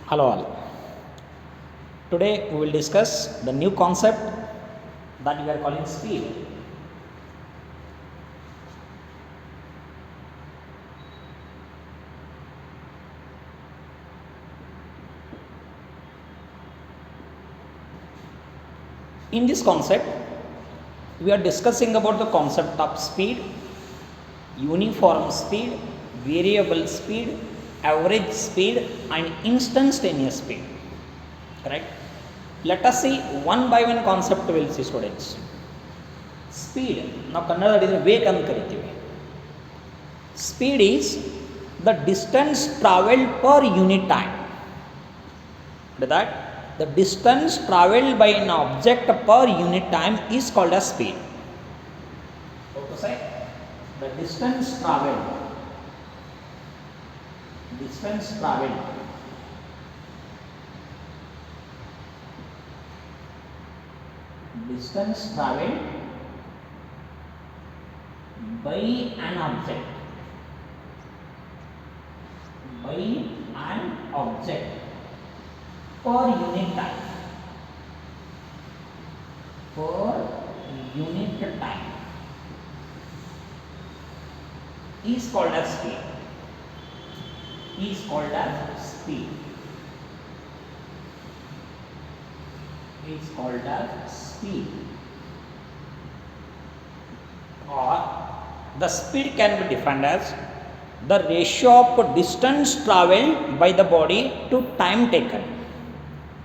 Hello all. Today we will discuss the new concept that we are calling speed. In this concept, we are discussing about the concept of speed, uniform speed, variable speed, average speed and instantaneous speed. Correct? Let us see one by one concept we will see, students. Speed, ನಾವು ಕನ್ನಡದಲ್ಲಿ ವೇಗ ಅಂತ ಕರಿತೀವಿ. Speed is the distance travelled per unit time. That the distance travelled by an object per unit time is called as speed. What to say? The distance travelled by an object per unit time is called as speed. Or the speed can be defined as the ratio of distance travelled by the body to time taken.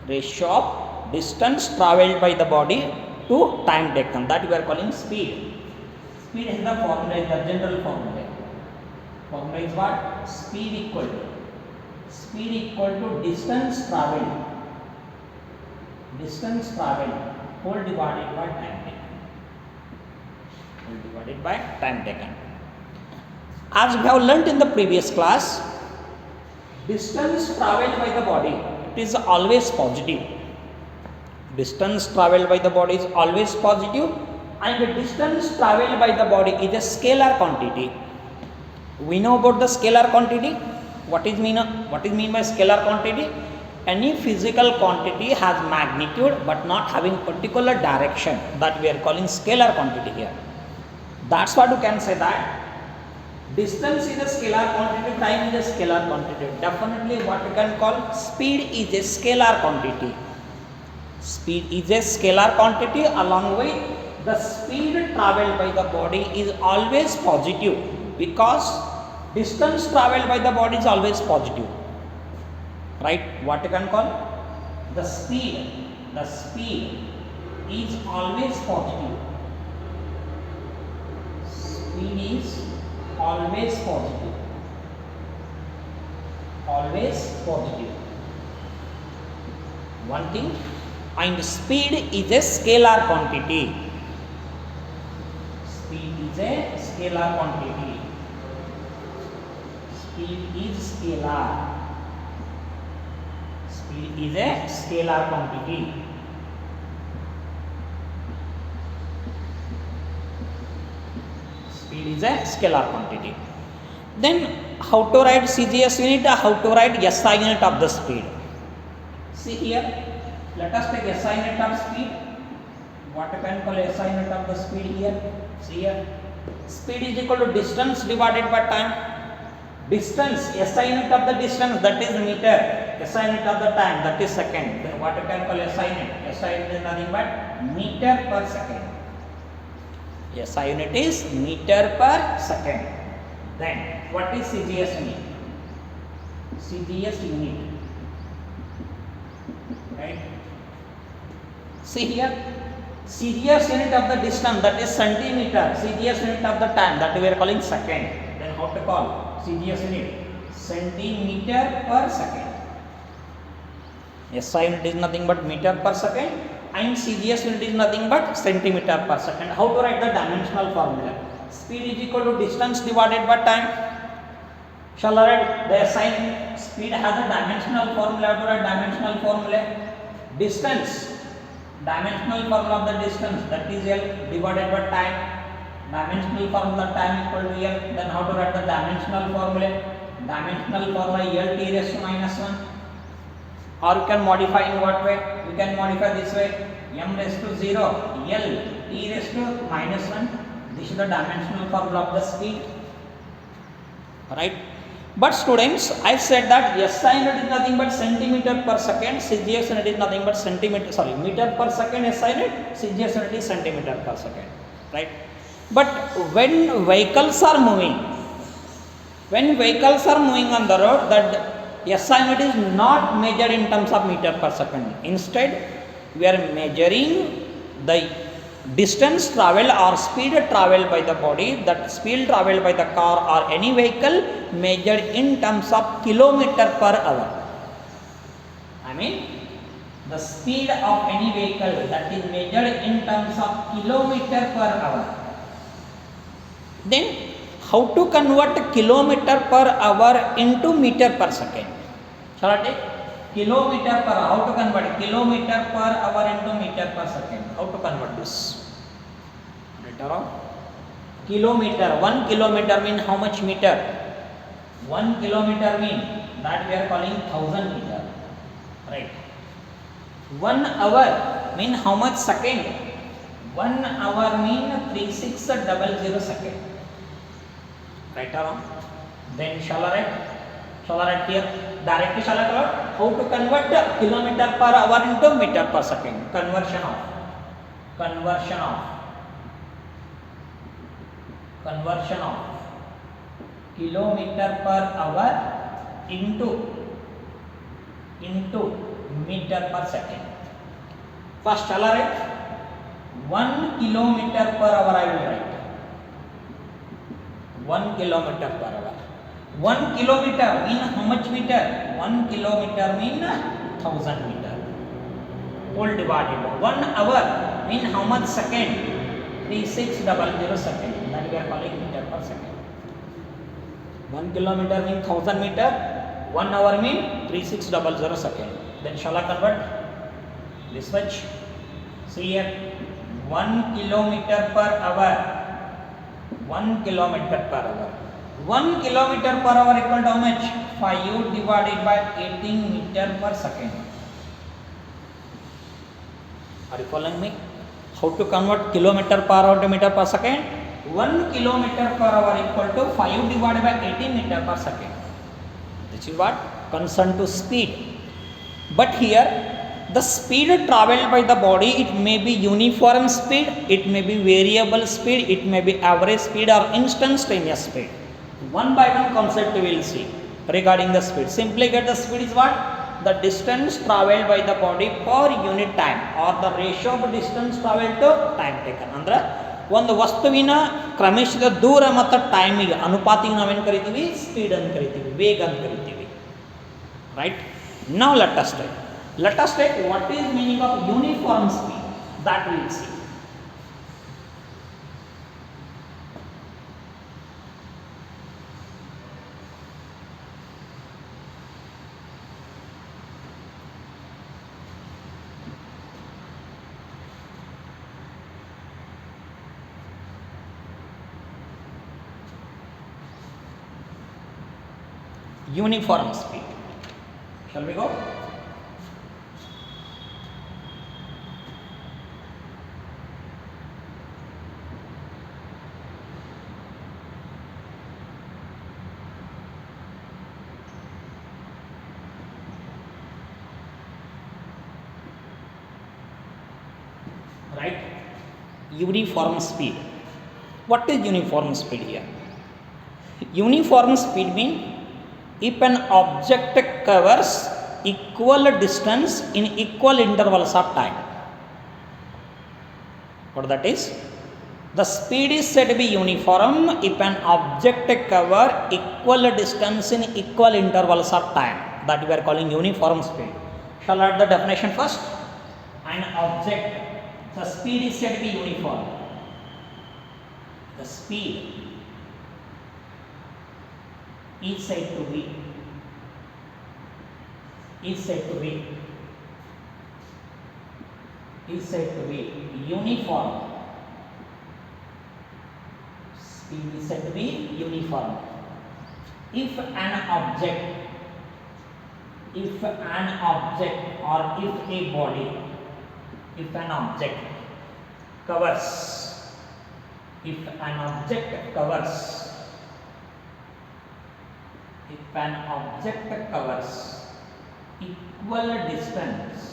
Ratio of distance travelled by the body to time taken, that we are calling speed. Speed is the formula, is the general formula. Formula is what? Speed equal to distance travelled whole divided by time taken. As we have learnt in the previous class, distance travelled by the body, it is always positive. Distance travelled by the body is always positive, and the distance travelled by the body is a scalar quantity. We know about the scalar quantity. What is mean by scalar quantity? Any physical quantity has magnitude but not having particular direction, that we are calling scalar quantity here. That's what you can say, that distance is a scalar quantity, time is a scalar quantity. Definitely what you can call speed is a scalar quantity. Speed is a scalar quantity. Along with the speed travelled by the body is always positive, because distance travelled by the body is always positive. Right? What you can call the speed is always positive. Speed is always positive. One thing, and speed is a scalar quantity. Speed is a scalar quantity. Speed is scalar quantity. Speed is a scalar quantity. Then how to write CGS unit, or how to write SI unit of the speed? See here, let us take SI unit of speed. What you can call SI unit of the speed here? See here, speed is equal to distance divided by time. Distance, SI unit of the distance, that is meter. SI unit of the time, that is second. Then what you can call SI unit? SI unit is nothing but meter per second. SI unit is meter per second. Then what is CGS unit? Right? See here, CGS unit of the distance, that is centimeter. CGS unit of the time, that we are calling second. Then how to call CGS unit? Centimeter per second. SI unit is nothing but meter per second, and CGS unit is nothing but centimeter per second. How to write the dimensional formula? Speed is equal to distance divided by time. Shall I write the SI speed has a dimensional formula? How to write dimensional formula? Distance, dimensional formula of the distance, that is L divided by time. Dimensional formula time equal to L. Then how to write the dimensional formula? Dimensional formula L T raised to minus 1. or you can modify in what way? You can modify this way, m raised to 0, L t raised to minus 1. This is the dimensional formula of the speed, right? But students, I said that SI unit is nothing but centimeter per second, CGS unit is nothing but meter per second SI unit, CGS unit is centimeter per second, right? But when vehicles are moving on the road, that SI unit is not measured in terms of meter per second. Instead, we are measuring the distance traveled or speed traveled by the body, that speed traveled by the car or any vehicle measured in terms of kilometer per hour. I mean, the speed of any vehicle that is measured in terms of kilometer per hour. Then how to convert kilometer per hour into meter per second? Shall I take kilometer per hour? How to convert kilometer per hour into meter per second? How to convert this? Later on. Kilometer. 1 kilometer mean how much meter? 1 kilometer mean that we are calling 1000 meter. Right. 1 hour mean how much second? 1 hour mean 3600 second. Right or wrong? Then shall I write here? Directly shall I write? How to convert kilometer per hour into meter per second? Conversion of kilometer per hour into meter per second. First shall I write? 1 kilometer per hour I will write. 1 kilometer per hour. 1 kilometer mean how much meter? 1 kilometer mean 1000 meter. Whole divided. 1 hour mean how much second? 3600 second. That we are calling meter per second. 1 kilometer mean 1000 meter. 1 hour mean 3600 second. Then shall I convert this much? See here, 1 kilometer per hour. 1 kilometer per hour. 1 kilometer per hour equal to how much? 5 divided by 18 meter per second. Are you following me? How to convert kilometer per hour to meter per second? 1 kilometer per hour equal to 5 divided by 18 meter per second. This is what? Concerned to speed. But here, the speed traveled by the body, it may be uniform speed, it may be variable speed, it may be average speed or instantaneous speed. One by one concept we will see regarding the speed. Simply get the speed is what? The distance traveled by the body per unit time or the ratio of distance traveled to time taken. ಅಂದ್ರೆ ಒಂದು ವಸ್ತುವಿನ ಕ್ರಮಿಸಿದ ದೂರ ಮತ್ತು ಟೈಮಿಗೆ ಅನುಪಾತಿಗೆ ನಾವೇನು ಕರಿತೀವಿ? Speed ಅಂತ ಕರಿತೀವಿ, ವೇಗ ಅಂತ ಕರಿತೀವಿ. Right? Now let us take what is meaning of uniform speed, that we will see. Uniform speed. Shall we go? Right? Uniform speed. What is uniform speed here? Uniform speed means if an object covers equal distance in equal intervals of time. What that is? The speed is said to be uniform if an object cover equal distance in equal intervals of time. That we are calling uniform speed. Shall I add the definition first? An object, the speed is said to be uniform. The speed is said to be uniform. Speed is said to be uniform if an object if an object or if a body, if an object covers, if an object covers, if an object covers equal distance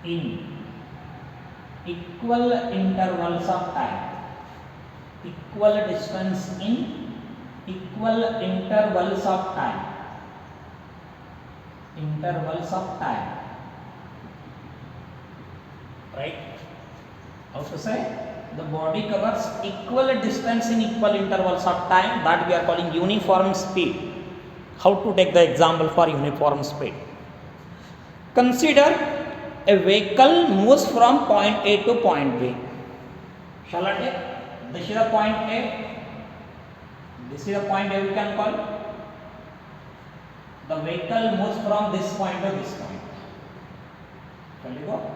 in equal intervals of time, equal distance in equal intervals of time, right? How to say? The body covers equal distance in equal intervals of time, that we are calling uniform speed. How to take the example for uniform speed? Consider a vehicle moves from point A to point B. Shall I take? This is the point A. This is the point A we can call. The vehicle moves from this point to this point. Shall we go?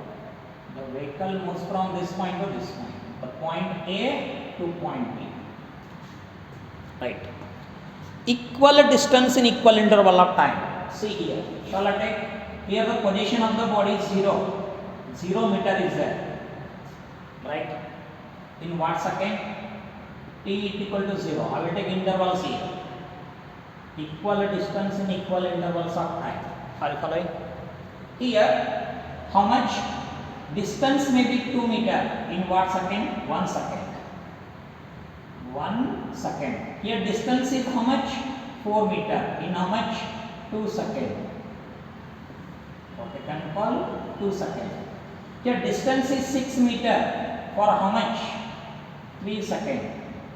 The vehicle moves from this point to this point. The point A to point B. Right. Equal distance in equal interval of time. See here. Shall I take? Here the position of the body is 0. 0 meter is there. Right. In what second? T is equal to 0. I will take intervals here. Equal distance in equal intervals of time. Are you following? Here, how much distance may be 2 meter in what second? 1 second. 1 second. Here distance is how much? 4 meter in how much? 2 seconds. What I can call 2 seconds. Here distance is 6 meter for how much? 3 seconds.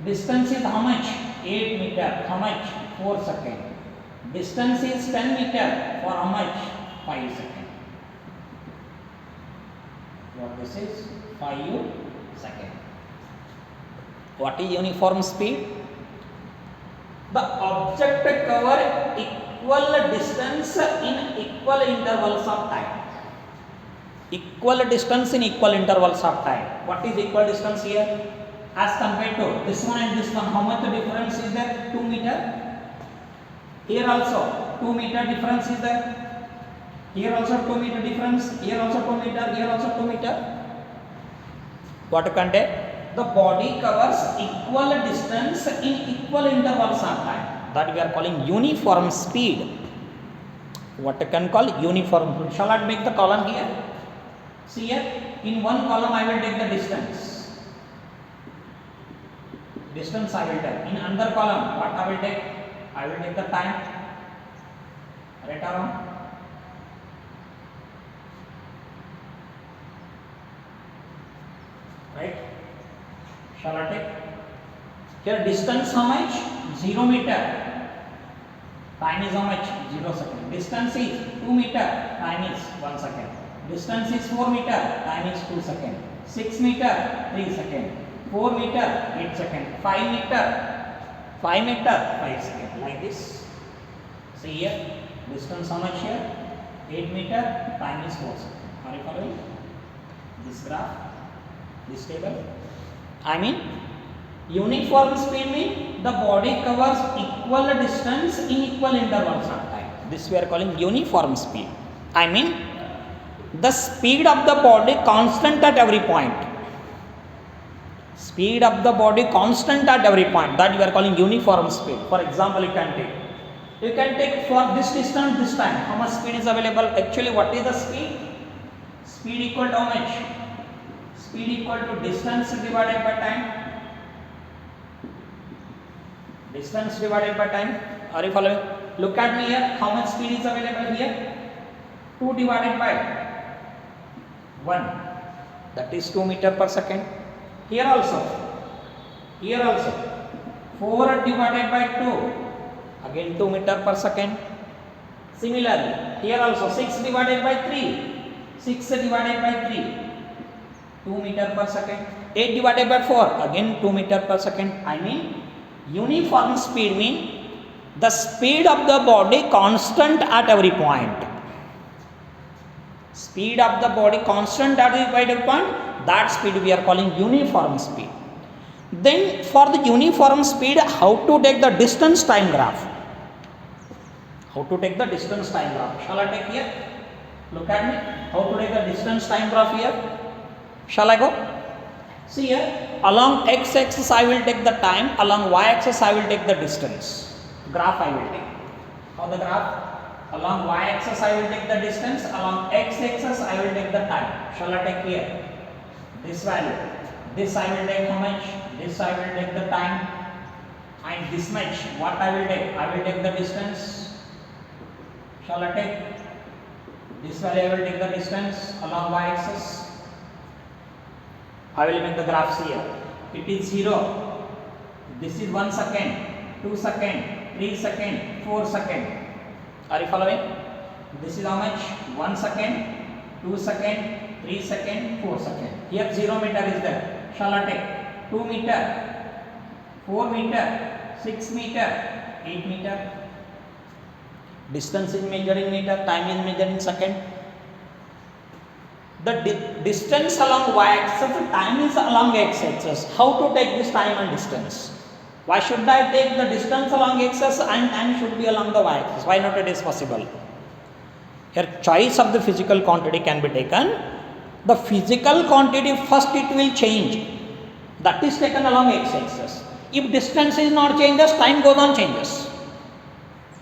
Distance is how much? 8 meter. How much? 4 seconds. Distance is 10 meter for how much? 5 seconds. What this is? 5 seconds. What is uniform speed? The object cover equal distance in equal intervals of time. Equal distance in equal intervals of time. What is equal distance here? As compared to this one and this one, how much difference is there? 2 meter. Here also 2 meter difference is there. Here also 2 meter difference. Here also 2 meter. Here also 2 meter. What can take? The body covers equal distance in equal intervals of time. That we are calling uniform speed. What I can call uniform speed. Shall I make the column here? See here. In one column I will take the distance. Distance I will take. In another column, what I will take? I will take the time. Right around. Right? Shall I take? Here distance how much? 0 meter. Time is how much? 0 second. Distance is 2 meter. Time is 1 second. Distance is 4 meter. Time is 2 second. 6 meter. 3 second. 4 meter. 8 second. 5 meter. 5 meter. 5 second. Like this. See here. Distance how much here? 8 meter. Time is 4 second. Are you following? This graph. This table. I mean, uniform speed means the body covers equal distance in equal intervals of time. This we are calling uniform speed. I mean, the speed of the body constant at every point. Speed of the body constant at every point. That we are calling uniform speed. For example, you can take for this distance this time. How much speed is available? Actually, what is the speed? Speed equal to how much? Speed equal to distance divided by time. Distance divided by time. Are you following? Look at me here. How much speed is available here? 2 divided by 1. That is 2 meter per second. Here also. 4 divided by 2. Again 2 meter per second. Similarly, here also 6 divided by 3. 6 divided by 3. 2 meter per second. 8 divided by 4. Again 2 meter per second. I mean, uniform speed means the speed of the body constant at every point. Speed of the body constant at every point. That speed we are calling uniform speed. Then for the uniform speed, how to take the distance time graph? How to take the distance time graph? Shall I take here? Look at me. How to take the distance time graph here? Shall I go? See here, along x-axis I will take the time, along y-axis I will take the distance. Graph I will take. How the graph? Along y-axis I will take the distance, along x-axis I will take the time. Shall I take here? This value. This I will take how much? This I will take the time. And this much, what I will take? I will take the distance. Shall I take? This value I will take the distance along y-axis. I will make the graphs here. It is 0. This is 1 second, 2 second, 3 second, 4 second. Are you following? This is how much? 1 second, 2 second, 3 second, 4 second. Here 0 meter is there. Shall I take? 2 meter, 4 meter, 6 meter, 8 meter. Distance is measured in meter, time is measured in second. The distance along y-axis, the time is along x-axis. How to take this time and distance? Why should I take the distance along x-axis and time should be along the y-axis? Why not it is possible? Here choice of the physical quantity can be taken. The physical quantity first it will change. That is taken along x-axis. If distance is not changes, time goes on changes.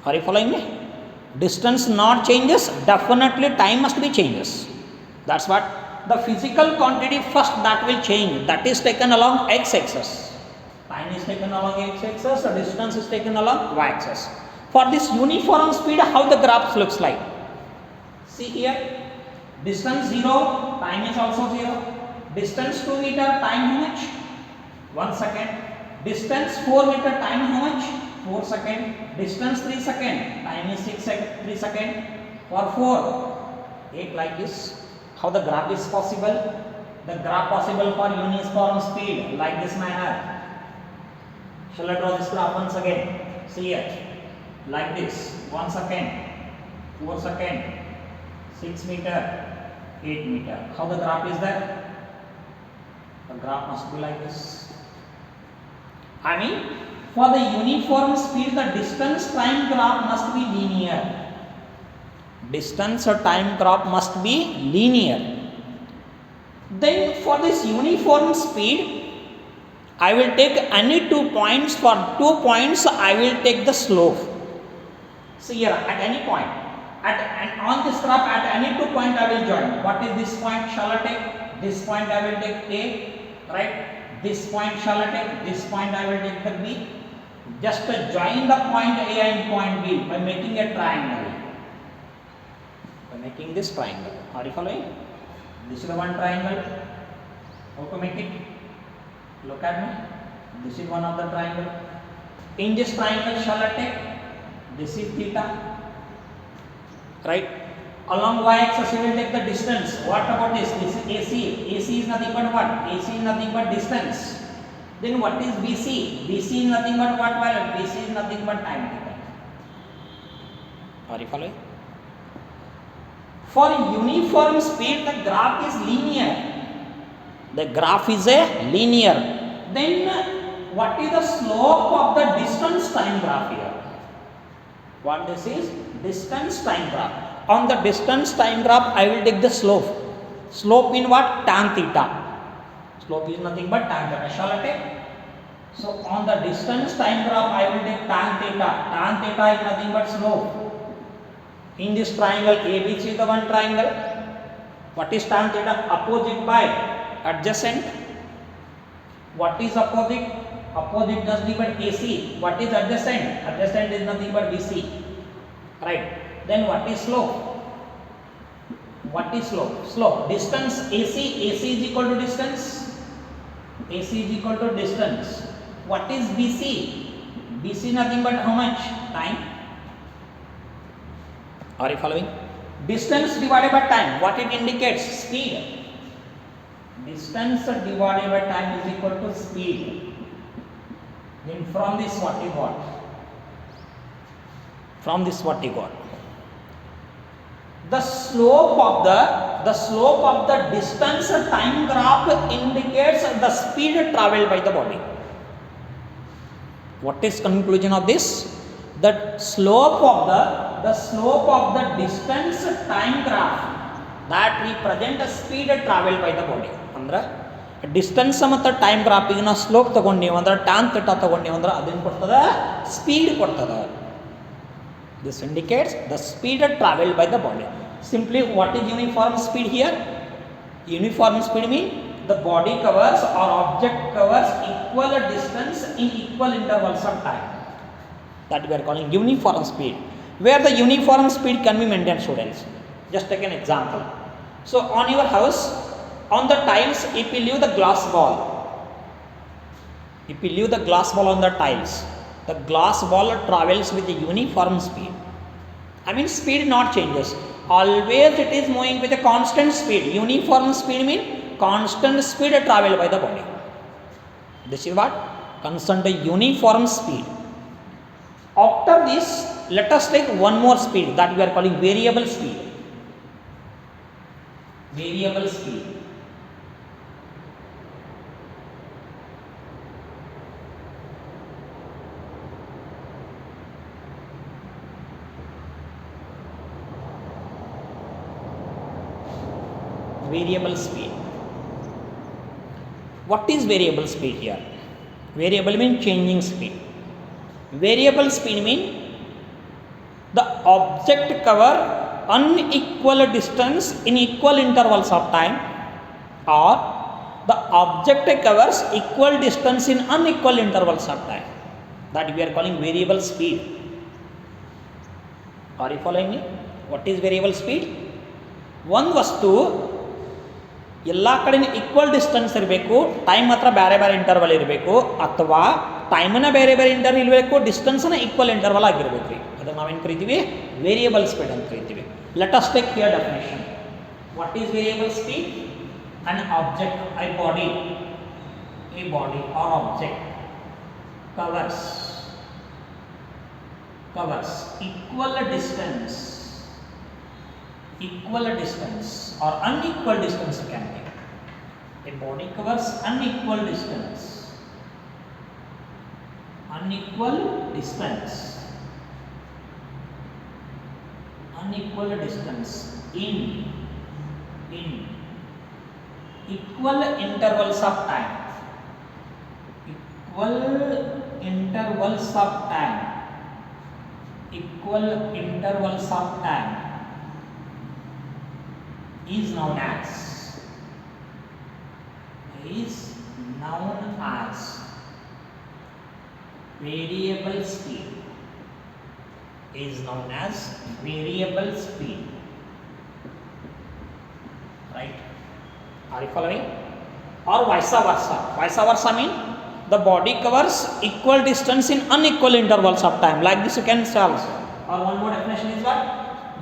Are you following me? Distance not changes, definitely time must be changes. That's what the physical quantity first that will change. That is taken along x-axis. Time is taken along x-axis, the distance is taken along y-axis. For this uniform speed, how the graphs looks like? See here, distance 0, time is also 0. Distance 2 meter, time how much? 1 second. Distance 4 meter, time how much? 4 second. Distance 3 second, time is 3 second. For 4, 8 like this. How the graph is possible? The graph possible for uniform speed like this manner. Shall I draw this graph once again? See here, like this. 1 second, 4 second, 6 meter, 8 meter. How the graph is there? The graph must be like this. I mean, for the uniform speed, the distance time graph must be linear. Distance or time graph must be linear. Then for this uniform speed, I will take any 2 points. For 2 points, I will take the slope. See here, at any point, and on this graph, at any 2 point I will join. What is this point? Shall I take? This point I will take A, right? This point shall I take? This point I will take the B. Just join the point A and point B by making a triangle. By making this triangle. Are you following? This is the one triangle. How to make it? Look at me. This is one of the triangle. In this triangle shall I take? This is theta. Right? Along y-axis you will take the distance. What about this? This is AC. AC is nothing but what? AC is nothing but distance. Then what is BC? BC is nothing but what value? BC is nothing but time theta. Are you following? For uniform speed, the graph is linear. The graph is a linear. Then what is the slope of the distance time graph here? What this is? Distance time graph. On the distance time graph, I will take the slope. Slope in what? Tan theta. Slope is nothing but tan theta. Shall I take? So on the distance time graph, I will take tan theta. Tan theta is nothing but slope. In this triangle, ABC is the one triangle. What is tan theta? Opposite by adjacent. What is opposite? Opposite nothing but AC. What is adjacent? Adjacent is nothing but BC. Right. Then what is slope? What is slope? Slope. Distance AC. AC is equal to distance. AC is equal to distance. What is BC? BC nothing but how much? Time. Are you following? Distance divided by time. What it indicates? Speed. Distance divided by time is equal to speed. Then from this what you got? From this what you got? The slope of the distance time graph indicates the speed traveled by the body. What is conclusion of this? That slope of the distance time graph that represent the speed traveled by the body. ಅಂದ್ರೆ distance ಮತ್ತು time ಗ್ರಾಫಿಗೆ ನಾವು slope ತೊಗೊಂಡೀವಿ ಅಂದ್ರೆ tan theta ತೊಗೊಂಡೀವಿ ಅಂದ್ರೆ ಅದೇನು ಕೊಡ್ತದೆ? Speed ಕೊಡ್ತದೆ. This indicates the speed traveled by the body. Simply, what is uniform speed here? Uniform speed means the body covers or object covers equal distance in equal intervals of time. That we are calling uniform speed. Where the uniform speed can be maintained, students. Just take an example. So on your house, on the tiles, if you leave the glass ball on the tiles, the glass ball travels with a uniform speed. I mean, speed not changes. Always it is moving with a constant speed. Uniform speed means constant speed traveled by the body. This is what concerned the uniform speed. After this, let us take one more speed that we are calling variable speed. Variable speed. Variable speed. What is variable speed here? Variable means changing speed. Variable speed means the object cover unequal distance in equal intervals of time, or the object covers equal distance in unequal intervals of time. That we are calling variable speed. Are you following me? What is variable speed? ಒಂದು ವಸ್ತು ಎಲ್ಲ ಕಡೆ equal distance ಇರಬೇಕು, time ಮಾತ್ರ ಬೇರೆ ಬೇರೆ interval ಇರಬೇಕು, ಅಥವಾ ಟೈಮನ್ನ ಬೇರೆ ಬೇರೆ ಇಂಟರ್ವಲ್ ಇರಬೇಕು, ಡಿಸ್ಟೆನ್ಸ್ನ ಈಕ್ವಲ್ ಇಂಟರ್ವಲ್ ಆಗಿರಬೇಕು ರೀ. ಅದನ್ನು ನಾವೇನು ಕರಿತೀವಿ? ವೇರಿಯಬಲ್ ಸ್ಪೀಡ್ ಅಂತ ಕರಿತೀವಿ. Let us take here definition. What is variable speed? An object, a body or object covers equal distance or unequal distance can be. A body covers unequal distance in equal intervals of time. Equal intervals of time is known as variable speed. Right? Are you following? Or vice versa mean the body covers equal distance in unequal intervals of time. Like this you can say also. Or one more definition is what?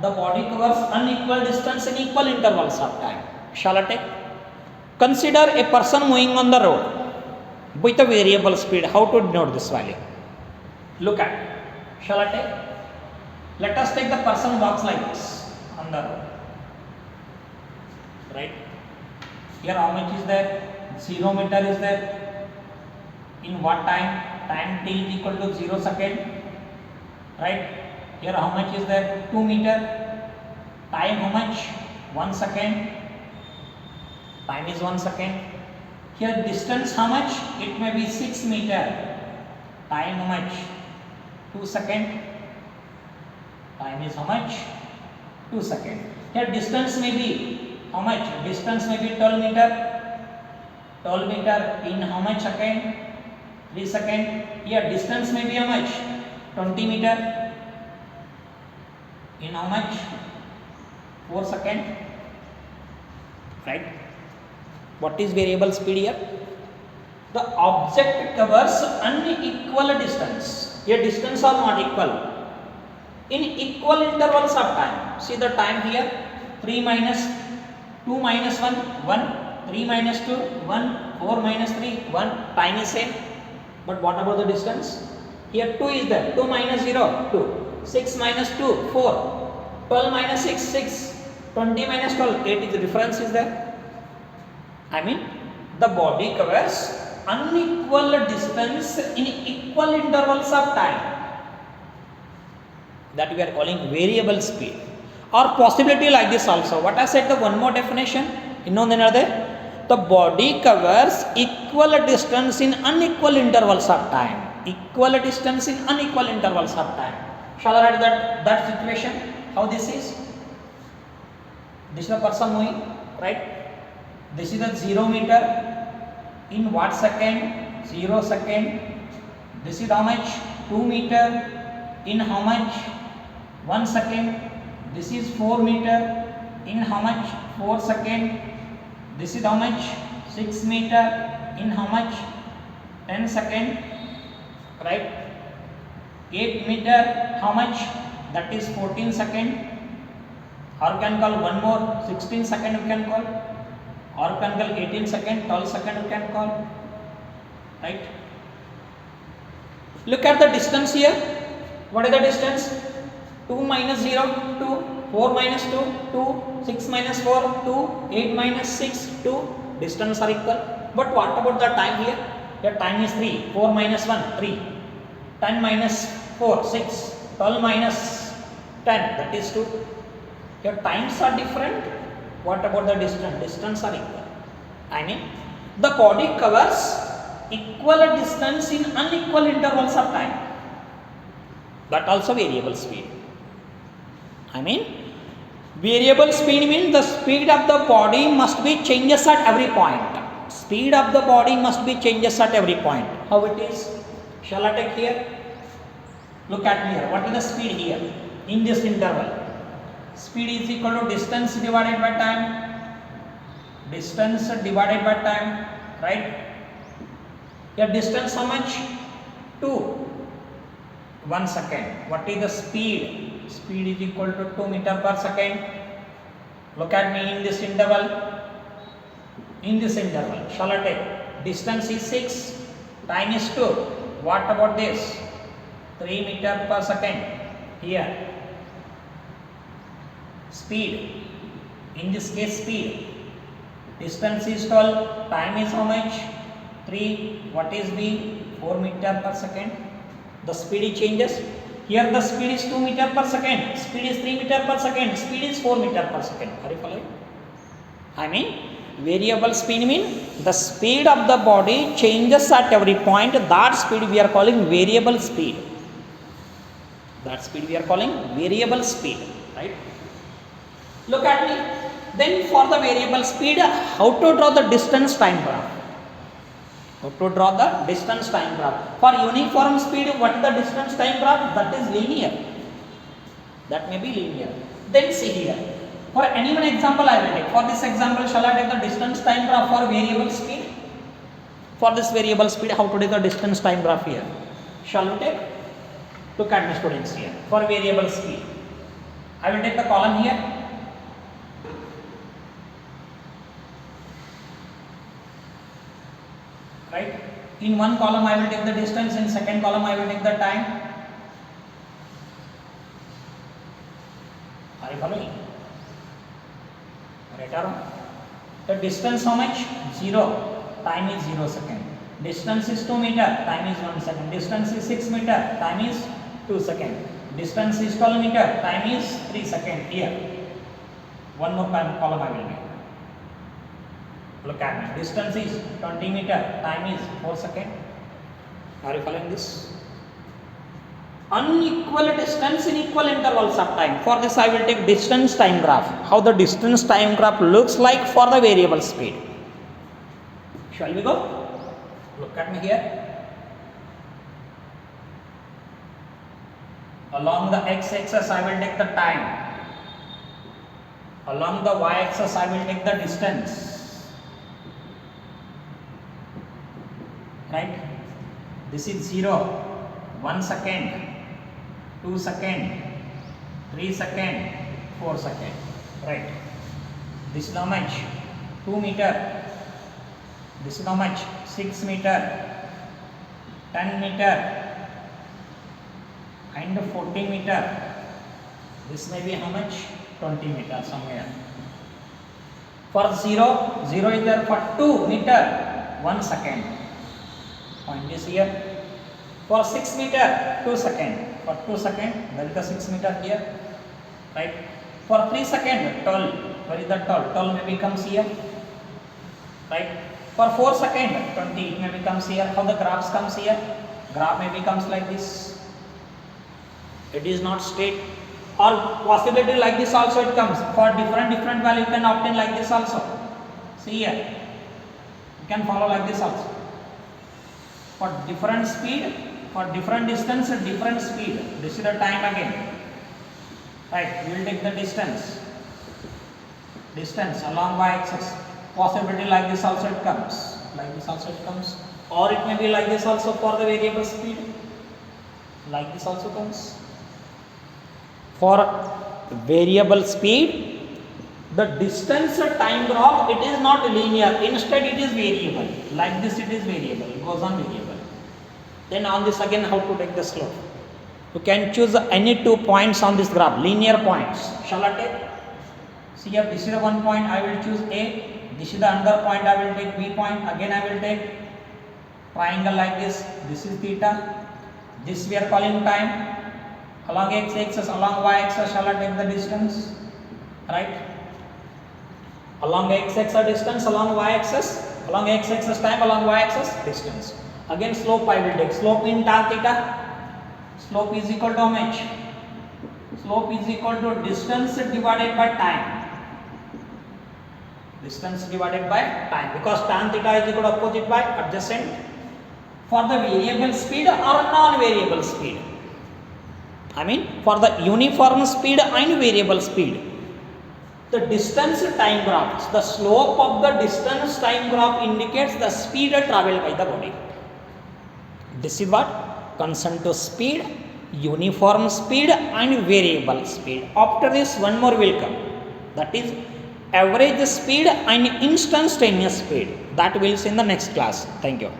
The body covers unequal distance in equal intervals of time. Shall I take? Consider a person moving on the road with a variable speed. How to denote this value? Look at. Shall I take? Let us take the person walks like this on the road. Right? Here how much is there? 0 meter is there. In what time? Time t is equal to 0 second. Right? Here how much is there? 2 meter. Time how much? 1 second. Time is 1 second. Here distance how much? It may be 6 meter. Time how much? 2 second. Time is how much? 2 second. Here distance may be how much? Distance may be 12 meter. 12 meter in how much second? 3 second. Here distance may be how much? 20 meter. In how much? 4 second. Right? What is variable speed here? The object covers unequal distance. Here distance are not equal. In equal intervals of time. See the time here. 3 minus 2 minus 1, 1. 3 minus 2, 1. 4 minus 3, 1. Time is same. But what about the distance? Here 2 is there. 2 minus 0, 2. 6 minus 2, 4. 12 minus 6, 6. 20 minus 12, 8 is the difference is there. I mean the body covers unequal distance in equal intervals of time, that we are calling variable speed. Or possibility like this also. What I said, the one more definition, innonde the body covers equal distance in unequal intervals of time. Equal distance in unequal intervals of time. Shall I write that situation? How this is? This is the person moving, right? This is the 0 meter in what second? 0 second. This is how much? 2 meter in how much? 1 second. This is 4 meter in how much? 4 second. This is how much? 6 meter in how much? 10 second, right? 8 meter how much? That is 14 second. Or you can call one more, 16 second you can call, or you can call 18 second, 12 second you can call, right? Look at the distance here. What is the distance? 2 minus 0, 2, 4 minus 2, 2, 6 minus 4, 2, 8 minus 6, 2, distance are equal. But what about the time here? Here time is 3, 4 minus 1, 3, 10 minus 4, 6, 12 minus 10, that is 2. Your times are different. What about the distance? Distance are equal. I mean, the body covers equal distance in unequal intervals of time. That also variable speed. I mean, variable speed means the speed of the body must be changes at every point. Speed of the body must be changes at every point. How it is? Shall I take here? Look at here. What is the speed here in this interval? Speed is equal to distance divided by time. Distance divided by time, right? Your distance how much? 2. 1 second. What is the speed? Speed is equal to 2 meter per second. Look at me in this interval. In this interval, shall I take? Distance is 6, time is 2. What about this? 3 meter per second. Here. Speed. In this case, speed. Distance is 12. Time is how much? 3. What is V? 4 meter per second. The speed changes. Here the speed is 2 meter per second. Speed is 3 meter per second. Speed is 4 meter per second. Are you following? I mean, variable speed means the speed of the body changes at every point. That speed we are calling variable speed. That speed we are calling variable speed, right? Look at me. Then for the variable speed, how to draw the distance time graph? How to draw the distance time graph? For uniform speed, what is the distance time graph? That is linear. That may be linear. Then see here. For any one example I will take. For this example, shall I take the distance time graph for variable speed? For this variable speed, how to take the distance time graph here? Shall we take? Look at me students here. For variable speed, I will take the column here. Right? In one column I will take the distance, in second column I will take the time. Are you following? Right or wrong? The distance how much? 0. Time is 0 second. Distance is 2 meter. Time is 1 second. Distance is 6 meter. Time is 2 second. Distance is 12 meter. Time is 3 second. Here. One more column I will make. Look at me. Distance is 20 meter. Time is 4 second. Are you following this? Unequal distance in equal intervals of time. For this I will take distance time graph. How the distance time graph looks like for the variable speed. Shall we go? Look at me here. Along the x-axis I will take the time. Along the y-axis I will take the distance. Right? This is 0, 1 second, 2 second, 3 second, 4 second. Right? This is how much? 2 meter. This is how much? 6 meter, 10 meter, and 40 meter. This may be how much? 20 meter somewhere. For 0, 0 is there. For 2 meter, 1 second. Find this here. For 6 meter, 2 second. For 2 second, there is the 6 meter here. Right? For 3 second, 12. Where is the 12? 12 may becomes here. Right? For 4 second, 20 it may becomes here. How the graphs comes here? Graph may becomes like this. It is not straight. Or possibility like this also it comes. For different value you can obtain like this also. See here. You can follow like this also. For different speed, for different distance, different speed. This is the time again. Right, we will take the distance. Distance along y-axis. Possibility like this also it comes. Like this also it comes. Or it may be like this also for the variable speed. Like this also comes. For variable speed, the distance time graph, it is not linear. Instead it is variable. Like this it is variable. It goes on variable. Then on this again how to take the slope. You can choose any 2 points on this graph, linear points. Shall I take? See here, this is the one point, I will choose A. This is the another point, I will take B point. Again I will take triangle like this. This is theta. This we are calling time. Along x-axis, along y-axis, shall I take the distance? Right? Along x-axis distance, along y-axis, along x-axis time, along y-axis distance. Again slope I will take. Slope in tan theta. Slope is equal to how much? Slope is equal to distance divided by time. Distance divided by time. Because tan theta is equal to opposite by adjacent. For the variable speed or non-variable speed. I mean for the uniform speed and variable speed. The distance time graph, the slope of the distance time graph indicates the speed traveled by the body. This is what? Concerned to speed, uniform speed and variable speed. After this one more will come. That is average speed and instantaneous speed. That we will see in the next class. Thank you.